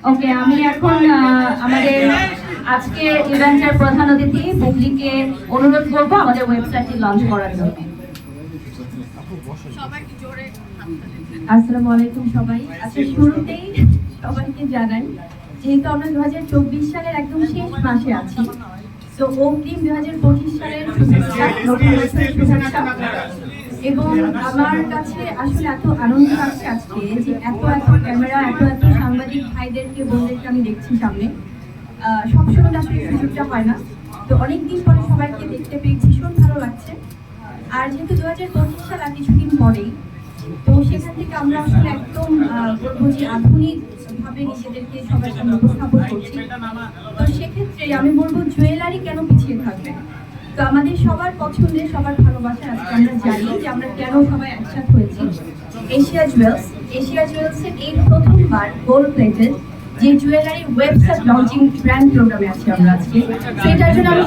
ওকে, আমি এখন আমাদের আজকে ইভেন্টের প্রধান অতিথি বুবলিকে অনুরোধ করব আমাদের ওয়েবসাইটটি লঞ্চ করার জন্য। আসসালামু আলাইকুম সবাই। আচ্ছা, শুরুতেই সবাইকে জানাই, যেহেতু আমরা 2024 সালের একদম শেষ মাসে আছি, তো অগ্রিম 2025 সালের শুভেচ্ছা, নতুন বছরের শুভেচ্ছা। এবং আমার কাছে আসলে এত আনন্দ লাগছে আজকে যে এত ক্যামেরা, এত সাংবাদিক ভাইদেরকে, বোনদেরকে আমি দেখছি সামনে। সবসময় আসলে সুযোগটা হয় না, তো অনেকদিন পরে সবাইকে দেখতে পেয়ে ভীষণ ভালো লাগছে। আর যেহেতু 2025 সাল আর কিছুদিন পরেই, তো সেখান থেকে আমরা আসলে একদম বলবো যে আধুনিকভাবে নিজেদেরকে সবার সামনে উপস্থাপন করছি। তো সেক্ষেত্রে আমি বলবো জুয়েলারি কেন পিছিয়ে থাকবে। তো আমাদের সবার পছন্দের, সবার ভালোবাসা আজকে আমরা জানি যে আমরা কেন সবাই একসাথে হয়েছি। এশিয়া জুয়েলসের এই প্রথমবার গোল্ড প্লেটেড যে জুয়েলারি ওয়েবসাইট লঞ্চিং গ্র্যান্ড প্রোগ্রামে আছি আমরা আজকে। সেটার জন্য আমি